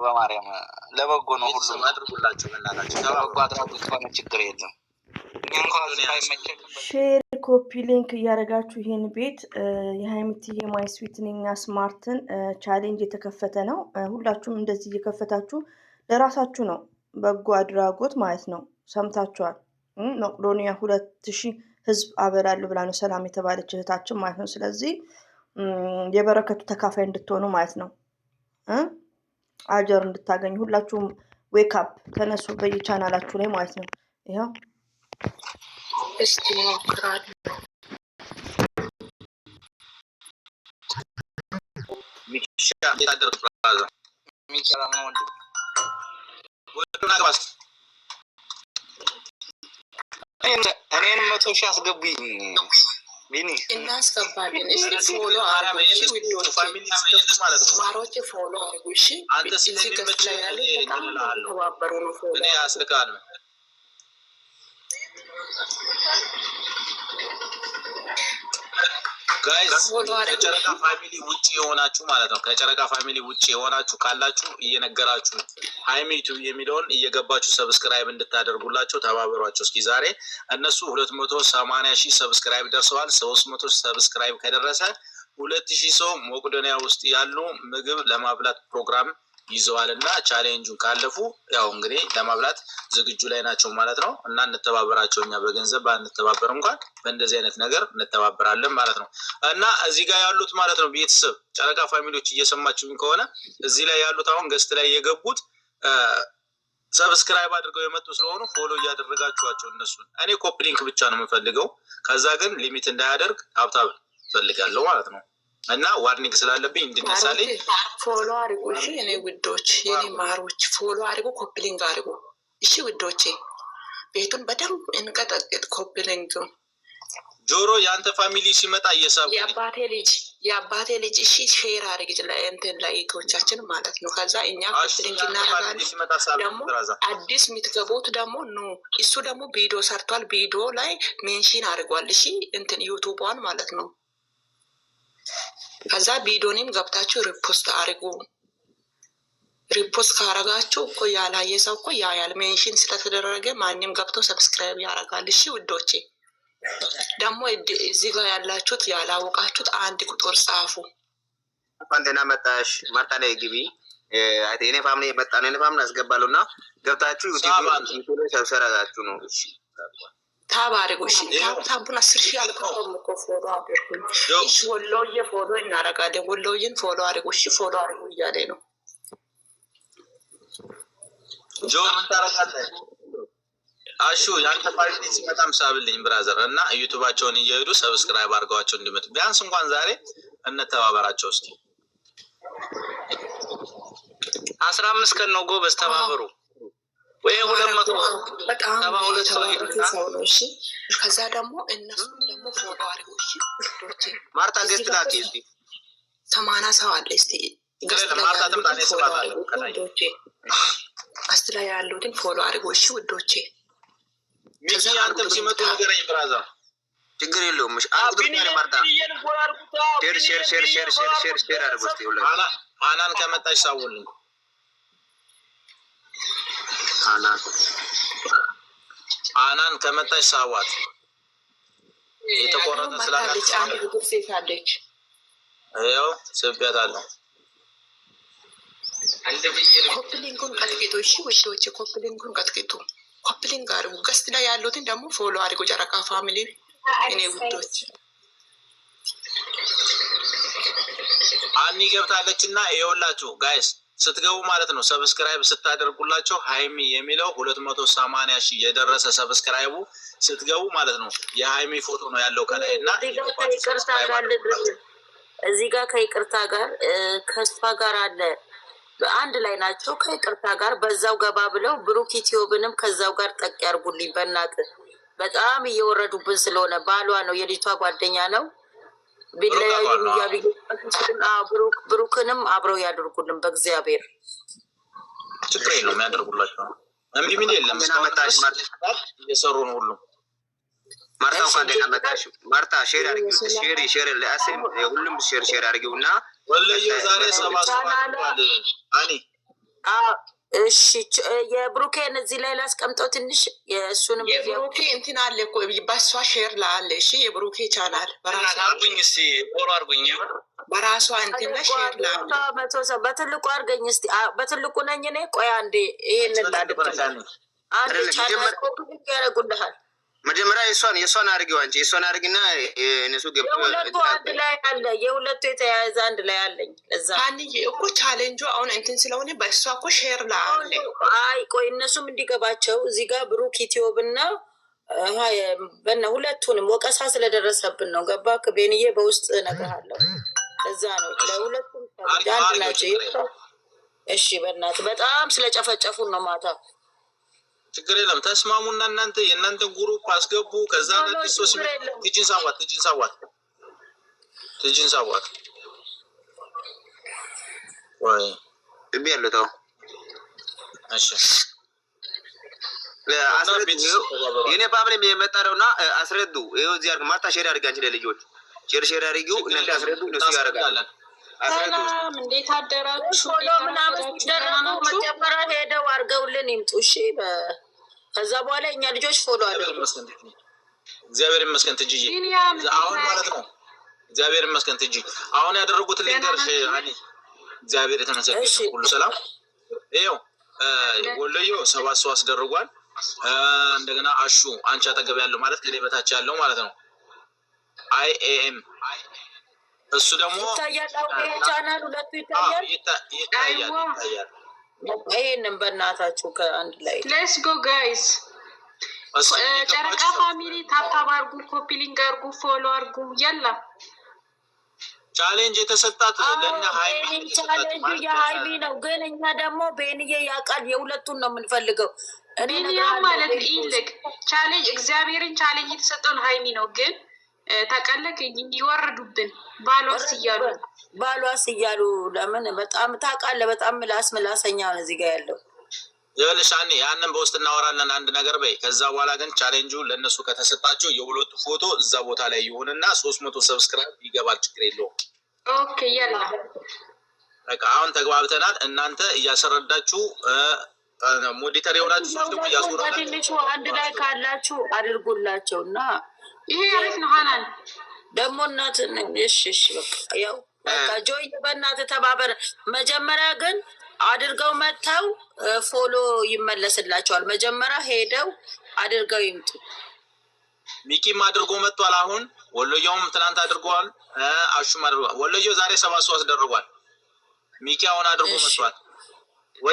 በማርያም ለበጎ ነው ሁሉ አድርጉላችሁ በእናታችሁ ለበጎ አድራጎት ከሆነ ችግር የለም። ሼር ኮፒ ሊንክ እያደረጋችሁ ይሄን ቤት የሃይሚቲዬ ማይ ስዊትኒንግ ስማርትን ቻሌንጅ የተከፈተ ነው። ሁላችሁም እንደዚህ እየከፈታችሁ ለራሳችሁ ነው በጎ አድራጎት ማለት ነው። ሰምታችኋል። መቅዶኒያ 2000 ህዝብ አበላሉ ብላ ነው ሰላም የተባለች እህታችን ማለት ነው። ስለዚህ የበረከቱ ተካፋይ እንድትሆኑ ማለት ነው። አጀር እንድታገኙ ሁላችሁም ዌክ አፕ ተነሱ በየቻናላችሁ ላይ ማለት ነው። ይሄው እስቲ ሞክራለሁ እኔን 100 ሺህ አስገቡኝ ቢኒ እናስገባለን። እስቲ ፎሎ አረጋሽ ዊዲዮ ፋሚሊ ስከፍት ማለት ነው። ማሮቼ ፎሎ አርጉሽ። አንተ ስለሚመች በጣም ተባበሩ ነው። ፎሎ እኔ አስልካለሁ ጋይስ ከጨረቃ ፋሚሊ ውጪ የሆናችሁ ማለት ነው። ከጨረቃ ፋሚሊ ውጪ የሆናችሁ ካላችሁ እየነገራችሁ ሃይሚቱ የሚለውን እየገባችሁ ሰብስክራይብ እንድታደርጉላቸው ተባበሯቸው። እስኪ ዛሬ እነሱ 280,000 ሰብስክራይብ ደርሰዋል። 300 ሰብስክራይብ ከደረሰ 2000 ሰው መቄዶንያ ውስጥ ያሉ ምግብ ለማብላት ፕሮግራም ይዘዋል እና ቻሌንጁን ካለፉ ያው እንግዲህ ለማብላት ዝግጁ ላይ ናቸው ማለት ነው። እና እንተባበራቸው። እኛ በገንዘብ ባንተባበር እንኳን በእንደዚህ አይነት ነገር እንተባበራለን ማለት ነው። እና እዚህ ጋር ያሉት ማለት ነው ቤተሰብ ጨረቃ ፋሚሊዎች እየሰማችሁኝ ከሆነ እዚህ ላይ ያሉት አሁን ገስት ላይ የገቡት ሰብስክራይብ አድርገው የመጡ ስለሆኑ ፎሎ እያደረጋችኋቸው እነሱን። እኔ ኮፒ ሊንክ ብቻ ነው የምፈልገው። ከዛ ግን ሊሚት እንዳያደርግ ሀብታብ ፈልጋለሁ ማለት ነው። እና ዋርኒንግ ስላለብኝ እንድነሳልኝ ፎሎ አድርጉ። እሺ የኔ ውዶች፣ የኔ ማሮች ፎሎ አድርጉ፣ ኮፒ ሊንክ አድርጉ። እሺ ውዶቼ፣ ቤቱን በደንብ እንቀጠቅጥ። ኮፒ ሊንክ ጆሮ የአንተ ፋሚሊ ሲመጣ እየሳቡ የአባቴ ልጅ እሺ ሼር አድርግ ለእንትን ለኢቶቻችን ማለት ነው። ከዛ እኛ ኮፒ ሊንክ እናደርጋለን። ደግሞ አዲስ የምትገቡት ደግሞ ኑ። እሱ ደግሞ ቪዲዮ ሰርቷል። ቪዲዮ ላይ ሜንሽን አድርጓል። እሺ እንትን ዩቱቧን ማለት ነው። ከዛ ቪዲዮንም ገብታችሁ ሪፖስት አድርጉ። ሪፖስት ካረጋችሁ እኮ ያላየ ሰው እኮ ያያል። ሜንሽን ስለተደረገ ማንም ገብቶ ሰብስክራይብ ያደርጋል። እሺ ውዶቼ፣ ደግሞ እዚህ ጋር ያላችሁት ያላወቃችሁት አንድ ቁጥር ጻፉ። እንኳን መጣሽ ማርታ ላይ ግቢ። እኔ ፋምሊ የመጣ ነው። እኔ ፋምሊ አስገባለሁ እና ገብታችሁ ዩቲዩብ ሰብስክራይባችሁ ነው። እሺ ታባሪጉ። እሺ ታቡን 10,000 አልከውም እኮ ፎሎ አድርጉኝ። እሺ ወሎዬ ፎሎ እናደርጋለን። ወሎዬን ፎሎ አድርጉ። እሺ ፎሎ አድርጉ እያለ ነው። ጆ ምን ታረጋለህ? አሹ ያንተ ፋሚሊ ሲመጣም ሳብልኝ ብራዘር እና ዩቲዩባቸውን እየሄዱ ሰብስክራይብ አድርገዋቸው እንዲመጡ ቢያንስ እንኳን ዛሬ እንተባበራቸው እስኪ። 15 ቀን ነው ጎበዝ፣ ተባበሩ። ወይ 272 ሰው ነው። እሺ ከዛ ደግሞ እነሱ ደግሞ ፎሎ አድርጉ። እሺ ማርታ ገስት ናት። እስቲ 80 ሰው አለ። እስቲ ማርታ ተምጣኔ ስማት አለ ከላይ ገስት ላይ ያሉትን ፎሎ አድርጉ። እሺ ውዶቼ፣ ሚኪ አንተም ሲመጡ ንገረኝ ብራዘር። ችግር የለውም። እሺ ማርታ ሼር አድርጉ። እስቲ ሁሉ አናን ከመጣች ሳውልኝ አናን ከመጣች ሳዋት የተቆረጠ ስላለች አንድ ቁጥር ሴት አለች። ያው ስብያታለሁ። ኮፒ ሊንኩን ቀጥቂጡ። እሺ ውዶቼ፣ ኮፒ ሊንኩን ቀጥቂጡ። ኮፒ ሊንክ አድርጉ። ገስት ላይ ያሉትን ደግሞ ፎሎ አድርጉ። ጨረቃ ፋሚሊ እኔ ውዶች አኒ ገብታለች እና ይኸውላችሁ ጋይስ ስትገቡ ማለት ነው ሰብስክራይብ ስታደርጉላቸው ሃይሚ የሚለው 280,000 የደረሰ ሰብስክራይቡ ስትገቡ ማለት ነው የሃይሚ ፎቶ ነው ያለው ከላይ እና እዚህ ጋር ከይቅርታ ጋር ከሷ ጋር አለ አንድ ላይ ናቸው። ከይቅርታ ጋር በዛው ገባ ብለው ብሩክ ኢትዮብንም ከዛው ጋር ጠቅ ያርጉልኝ። በእናት በጣም እየወረዱብን ስለሆነ ባሏ ነው የልጅቷ ጓደኛ ነው። ቢለያዩ ይያሉ ብሩክንም አብረው ያደርጉልን በእግዚአብሔር። ችግር የለውም ያደርጉላችሁ። እምቢ ምን የለም። መጣሽ ማርታ እየሰሩ ነው ሁሉ። ማርታ እንኳን ደህና መጣሽ። ማርታ ሼር አድርጊ። ሼር ለአሴም ሁሉም ሼር አድርጊውና ወለየ ዛሬ 7 አኒ እሺ የብሩኬን እዚህ ላይ ላስቀምጠው ትንሽ የእሱንም የብሩኬ እንትን አለ እኮ በሷ ሼር ላለ እሺ የብሩኬ ቻናል በራሱ አርጉኝ እስቲ ፎሎ አርጉኝ በራሷ እንትን ሼር ላለ በትልቁ አርገኝ እስቲ በትልቁ ነኝ እኔ ቆይ አንዴ ይሄንን ላድርግ አንዴ ቻናል ኮፒ ያደርጉልሃል መጀመሪያ የእሷን አድርጊው አንቺ የእሷን አድርጊና እነሱ ገብቶ የሁለቱ አንድ ላይ አለ የሁለቱ የተያያዘ አንድ ላይ አለኝ ለዛ አንዬ እኮ ቻሌንጁ አሁን እንትን ስለሆነ በእሷ እኮ ሼር ላለ አይ ቆይ እነሱም እንዲገባቸው እዚህ ጋር ብሩክ ዩቲዩብ እና በእነ ሁለቱንም ወቀሳ ስለደረሰብን ነው ገባ ቤንዬ በውስጥ እነግርሃለሁ ለዛ ነው ለሁለቱም አንድ ናቸው እሺ በእናትህ በጣም ስለጨፈጨፉን ነው ማታ ችግር የለም ተስማሙና እናንተ የእናንተን ግሩፕ አስገቡ ከዛ ለዲሶስ ትጅን ሳዋት ወይ ቢያለታው እሺ የኔ ፋሚሊ የሚመጣውና አስረዱ ይኸው እዚህ አድርግ ማርታ ሼር አድርጊ አንቺ ለልጆች ሼር አድርጊው እናንተ አስረዱ እነሱ ያደርጋሉ ሰላም እንዴት አደራችሁ? ምናምን ሲደረጉ መጀመሪያ ሄደው አድርገውልን ይምጡ። እሺ ከዛ በኋላ እኛ ልጆች ፎሎ አድርጉ። እግዚአብሔር ይመስገን ትጅዬ አሁን ማለት ነው። እግዚአብሔር ይመስገን ትጅ አሁን ያደረጉትን ልንገርሽ አኒ እግዚአብሔር የተመሰገነ ሁሉ ሰላም። ይኸው ወሎዮ 7 ሰው አስደርጓል። እንደገና አሹ አንቺ አጠገብ ያለው ማለት ከኔ በታች ያለው ማለት ነው IAM እሱ ደግሞ ይታያል። ቻናል ሁለቱ ይታያል። ይሄንን በእናታችሁ ከአንድ ላይ ሌትስ ጎ ጋይስ ጨረቃ ፋሚሊ ታፕታፕ አርጉ፣ ኮፒ ሊንክ አርጉ፣ ፎሎ አርጉ። ያላ ቻሌንጅ የተሰጣት ለእነ ሃይሚ ቻሌንጁ የሃይሚ ነው፣ ግን እኛ ደግሞ ቤንዬ ያውቃል የሁለቱን ነው የምንፈልገው። ቤንያ ማለት ይልቅ ቻሌንጅ እግዚአብሔርን ቻሌንጅ የተሰጠውን ሃይሚ ነው ግን ታውቃለህ ይወርዱብን ባሏስ እያሉ ለምን በጣም ታውቃለህ። በጣም ምላሰኛ ነው እዚህ ጋር ያለው ይኸውልሽ አኒ ያንን በውስጥ እናወራለን አንድ ነገር በይ። ከዛ በኋላ ግን ቻሌንጁ ለእነሱ ከተሰጣቸው የሁለቱ ፎቶ እዛ ቦታ ላይ ይሁንና 300 ሰብስክራይብ ይገባል። ችግር የለውም። ኦኬ ያላ በቃ አሁን ተግባብተናል። እናንተ እያስረዳችሁ ሞዲተር የሆናችሁ ሰዎች ደግሞ እያስረዳችሁ አንድ ላይ ካላችሁ አድርጉላቸው እና ይሄ አሪፍ ነው። ሀናን ደግሞ እናት እሺ በቃ ያው በቃ ጆይ በእናትህ ተባበር። መጀመሪያ ግን አድርገው መጥተው ፎሎ ይመለስላቸዋል። መጀመሪያ ሄደው አድርገው ይምጡ። ሚኪም አድርጎ መጥቷል። አሁን ወሎየውም ትናንት አድርጓል። አሹም አድርጓል። ወሎየው ዛሬ 7 ሰው አስደርጓል። ሚኪ አሁን አድርጎ መጥቷል።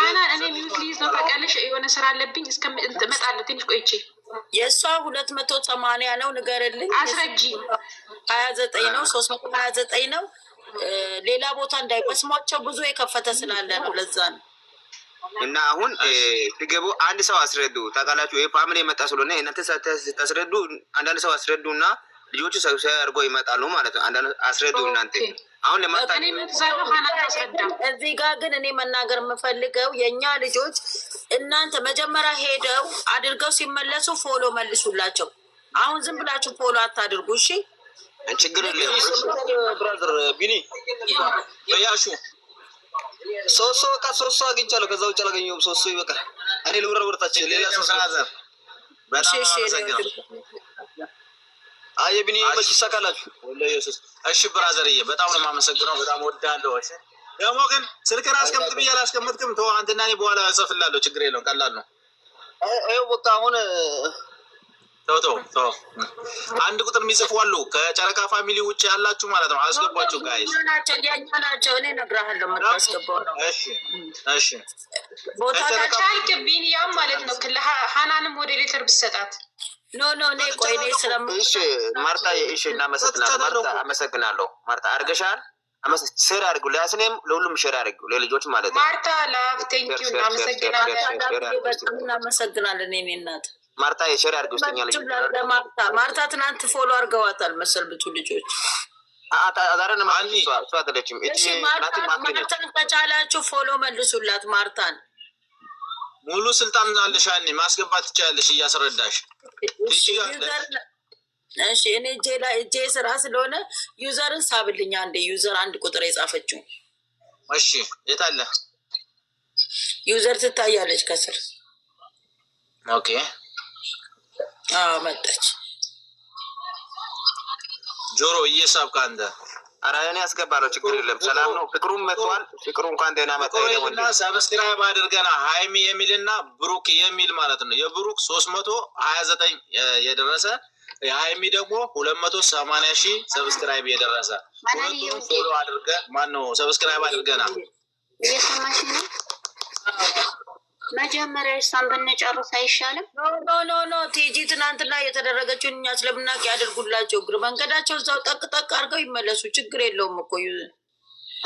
ሀናን እኔ ሚዩት ሊይዝ ነው ፈቀልሽ የሆነ ስራ አለብኝ እስከምመጣለሁ ትንሽ ቆይቼ የእሷ 280 ነው ንገርልኝ። አስረጂ 29 ነው 329 ነው። ሌላ ቦታ እንዳይቆስሟቸው ብዙ የከፈተ ስላለ ነው ለዛ ነው። እና አሁን ሲገቡ አንድ ሰው አስረዱ ታውቃላችሁ። ይሄ ፋሚሊ የመጣ ስለሆነ እናንተ ታስረዱ። አንዳንድ ሰው አስረዱ እና ልጆቹ ሰብሰብ አድርጎ ይመጣሉ ማለት ነው። አንዳንድ አስረዱ እናንተ አሁን ለማታ እዚህ ጋር ግን እኔ መናገር የምፈልገው የእኛ ልጆች እናንተ መጀመሪያ ሄደው አድርገው ሲመለሱ ፎሎ መልሱላቸው። አሁን ዝም ብላችሁ ፎሎ አታድርጉ። እሺ ችግር የለም። ብራዘር ቢኒ በያሹ ሶስት አግኝቻለሁ። ከዛ ውጭ አላገኘሁም። 3 ይበቃል። እኔ ልውረድ ወርታች ሌላ ሰው ብራዘር አየ ቢኒ መች ይሳካላችሁ። እሺ ብራዘርዬ በጣም ነው የማመሰግነው። በጣም ወዳለሁ። እሺ ደግሞ ግን ስልክህን አስቀምጥ ብዬ አላስቀምጥክም። ተው አንተና እኔ በኋላ እጽፍልሃለሁ። ችግር የለውም። ቀላል ነው። ይኸው በቃ አሁን ተው አንድ ቁጥር የሚጽፉ አሉ። ከጨረቃ ፋሚሊ ውጭ ያላችሁ ማለት ነው። አስገቧቸው ጋይስ ናቸው። እኔ እነግርሃለሁ የምታስገባው ነው። እሺ ቦታ ቻልክ ቢኒያም ማለት ነው። ሀናንም ሞዴሬተር ብሰጣት ኖ እኔ ቆይ እኔ እሺ ማርታ እሺ እናመሰግናለን። ማርታ አመሰግናለሁ። ማርታ አድርገሻል። ሼር አድርጉ። ለያስኔም ለሁሉም ሼር አድርጉ። ለልጆች ማለት ነው። ማርታ ላቭ ቴንክ ዩ እናመሰግናለን። እኔ እናት ማርታ የሼር አድርጉ። ውስጠኛ ልጅ ማርታ ትናንት ፎሎ አድርገዋታል መሰል ብዙ ልጆች። ዛሬ ነው እሷ አይደለችም። ማርታን ከቻላችሁ ፎሎ መልሱላት ማርታን። ሙሉ ስልጣን አለሽ። አኒ ማስገባት ትችያለሽ እያስረዳሽ። እሺ እኔ እጄ ስራ ስለሆነ ዩዘርን ሳብልኛ አንዴ ዩዘር 1 ቁጥር የጻፈችው። እሺ የት አለ? ዩዘር ትታያለች ከስር። ኦኬ መጣች። ጆሮ እየሳብክ አንተ። ኧረ እኔ አስገባለሁ፣ ችግር የለም። ሰላም ነው። ፍቅሩም መጥቷል። ፍቅሩ እንኳን ደህና መጣ። እና ሰብስክራይብ አድርገና ሀይሚ የሚልና ብሩክ የሚል ማለት ነው። የብሩክ 329 የደረሰ የሀይሚ ደግሞ 280,000 ሰብስክራይብ የደረሰ ሁለቱም ፎሎ አድርገ ማነው ሰብስክራይብ አድርገና እየሰማሽ ነው። መጀመሪያ እሷን ብንጨርስ አይሻልም? ኖ ቲጂ ትናንትና የተደረገችውን እኛ ስለምናውቅ ያደርጉላቸው እግር መንገዳቸው እዛው ጠቅ ጠቅ አድርገው ይመለሱ። ችግር የለውም እኮ።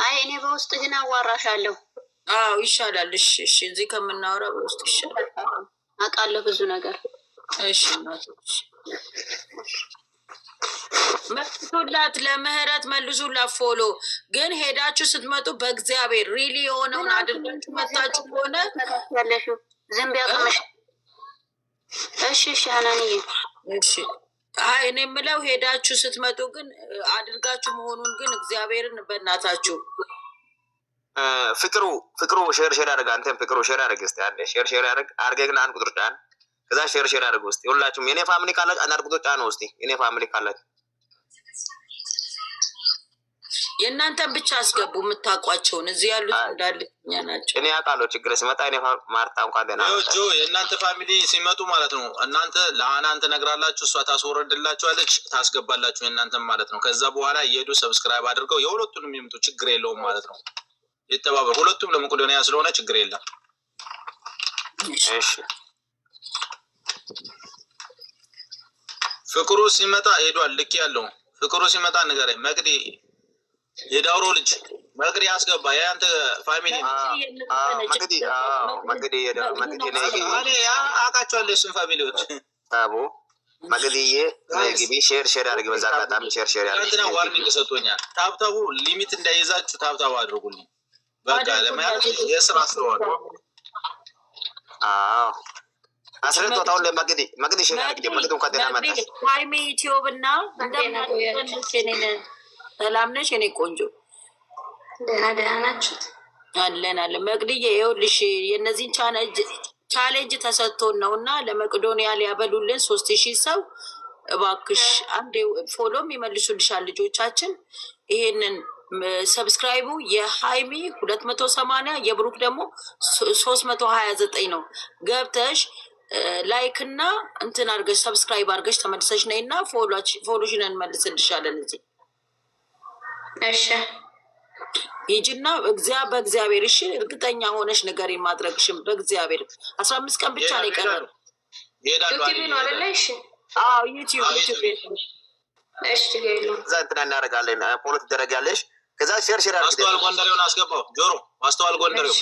አይ እኔ በውስጥ ግን አዋራሻለሁ። አዎ ይሻላል። እሺ እዚህ ከምናወራ በውስጥ ይሻላል። አውቃለሁ ብዙ ነገር። እሺ መልሱላት፣ ለምህረት መልሱላት። ፎሎ ግን ሄዳችሁ ስትመጡ በእግዚአብሔር ሪሊ የሆነውን አድርጋችሁ መታችሁ ከሆነ ያለሽው ዝም ቢያቀመሽ። እሺ ሀናንዬ። እሺ እኔ የምለው ሄዳችሁ ስትመጡ ግን አድርጋችሁ መሆኑን ግን እግዚአብሔርን በእናታችሁ ፍቅሩ ሼር ያደርግ። አንተም ፍቅሩ ሼር ያደርግ። እስኪ አንዴ ሼር ያደርግ አድርገህ ግን አንድ ቁጥር ጫን። ከዛ ሼር ያደርግ። ውስጥ ሁላችሁም የኔ ፋሚሊ ካላችሁ አንድ ቁጥር ጫን። ውስጥ የኔ ፋሚሊ ካላችሁ የእናንተን ብቻ አስገቡ፣ የምታውቋቸውን። እዚህ ያሉት እንዳልኛ ናቸው። እኔ አውቃለሁ። ችግር ሲመጣ እኔ ማርታ እንኳን ደህና የእናንተ ፋሚሊ ሲመጡ ማለት ነው። እናንተ ለአናን ትነግራላችሁ፣ እሷ ታስወረድላችኋለች፣ ታስገባላችሁ የእናንተን ማለት ነው። ከዛ በኋላ እየሄዱ ሰብስክራይብ አድርገው የሁለቱንም ይምጡ፣ ችግር የለውም ማለት ነው። የተባበር ሁለቱም ለመቄዶንያ ስለሆነ ችግር የለም። እሺ ፍቅሩ ሲመጣ ሄዷል። ልክ ያለው ፍቅሩ ሲመጣ ንገረኝ። መቅዲ የዳውሮ ልጅ መቅዲ አስገባ። የአንተ ፋሚሊ መቅዲ አውቃቸዋለሁ። እሱን ፋሚሊዎች ታቦ መቅዲዬ ግቢ ሼር አድርግ። በዛ አጋጣሚ ሼር ያድርግ። እንትና ዋርኒንግ ሰጥቶኛል። ታብታቡ ሊሚት እንዳይዛችሁ ታብታቡ አድርጉልኝ። በቃ ለማያት የስራ ስለሆነ አስረቶታውን ለመቅዲ ሼር አድርግ። መቅዲ እንኳን ደህና መጣሽ። ሃይሚ ዩቲዩብ እና ሰላም ነሽ የኔ ቆንጆ? ደህና ናችሁ? አለን መቅድዬ። ይኸውልሽ የእነዚህን ቻሌንጅ ተሰጥቶን ነው እና ለመቄዶንያ ሊያበሉልን 3,000 ሰው እባክሽ አንዴ ፎሎም ይመልሱልሻል ልጆቻችን። ይሄንን ሰብስክራይቡ የሃይሚ 280 የብሩክ ደግሞ 329 ነው። ገብተሽ ላይክ እና እንትን አድርገሽ ሰብስክራይብ አድርገሽ ተመልሰሽ ነይ እና ፎሎሽን እንመልስልሻለን እዚህ። እሺ ሂጂና በእግዚአብሔር እሺ፣ እርግጠኛ ሆነሽ ነገር ማድረግሽም በእግዚአብሔር 15 ቀን ብቻ ነው የቀረው። ዩቲዩብ ነው አይደለ? እሺ አዎ ዩቲዩብ እሺ ገይሉ እዛ እንትን እናደርጋለን። ፎሎ ትደረጋለሽ። ከዛ ሼር አድርግ። ማስተዋል ጎንደሬውን አስገባው። ጆሮ ማስተዋል ጎንደሬው።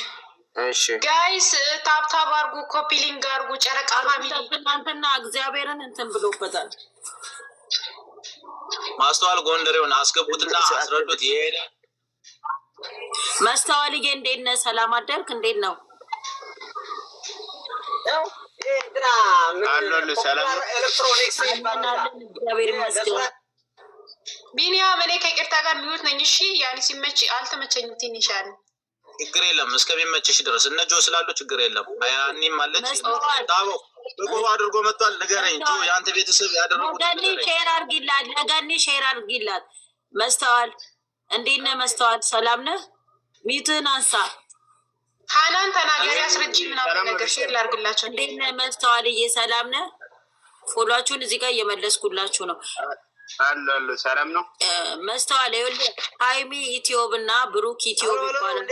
እሺ ጋይስ ታብታብ አድርጉ፣ ኮፒ ሊንክ አድርጉ። ጨረቃ ፋሚሊ እናንተና እግዚአብሔርን እንትን ብሎበታል። ማስተዋል ጎንደሬውን አስገቡትና አስረዱት። ይሄዳ ማስተዋልዬ እንዴት ነህ? ሰላም አደርክ? እንዴት ነው? አሎሉ ሰላም ኤሌክትሮኒክስ እግዚአብሔር ይመስገን። ቢኒያም እኔ ከይቅርታ ጋር ሚዩት ነኝ። እሺ ያኔ ሲመች አልተመቸኝም ትንሽ ያለ ችግር የለም። እስከሚመችሽ ድረስ እነ ጆ ስላሉ ችግር የለም። አያኒም አለች ታቦ በቆሎ አድርጎ መጥቷል። ንገረኝ ጆ የአንተ ቤተሰብ ያደረጉት ለገኒ ሼር አድርጊላት፣ ለገኒ ሼር አድርጊላት። መስተዋል እንዴት ነህ? መስተዋል ሰላም ነህ? ሚትህን አንሳ። ሀናን ተናገሪ አስረጂ ምናምን ነገር ሼር ላድርግላቸው። እንዴት ነህ መስተዋልዬ? ሰላም ነህ? ፎሎአችሁን እዚህ ጋር እየመለስኩላችሁ ነው። አሎ ሰላም ነው። መስተዋል ይኸውልህ ሃይሚ ዩቲዩብ እና ብሩክ ዩቲዩብ ይባላል።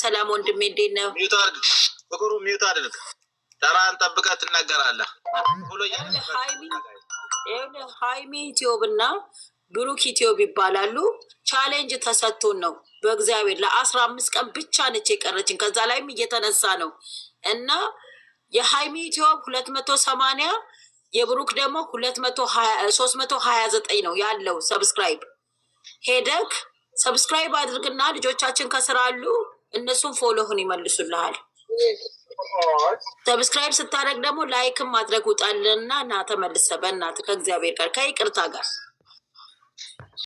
ሰላም ወንድሜ እንዴት ነህ? ሚዩት አድርግ ፍቅሩ፣ ሚዩት አድርግ። ተራን ጠብቀህ ትናገራለህ። ሃይሚ ዩቲዩብ እና ብሩክ ዩቲዩብ ይባላሉ። ቻሌንጅ ተሰጥቶን ነው በእግዚአብሔር ለ15 ቀን ብቻ ነች የቀረችን። ከዛ ላይም እየተነሳ ነው እና የሃይሚ ዩቲዩብ 280 የብሩክ ደግሞ 329 ነው ያለው ሰብስክራይብ። ሄደክ ሰብስክራይብ አድርግና ልጆቻችን ከስራ አሉ እነሱን ፎሎህን ይመልሱልሃል። ሰብስክራይብ ስታደርግ ደግሞ ላይክም ማድረግ ውጣልና እና ተመልሰ በእናትህ ከእግዚአብሔር ጋር ከይቅርታ ጋር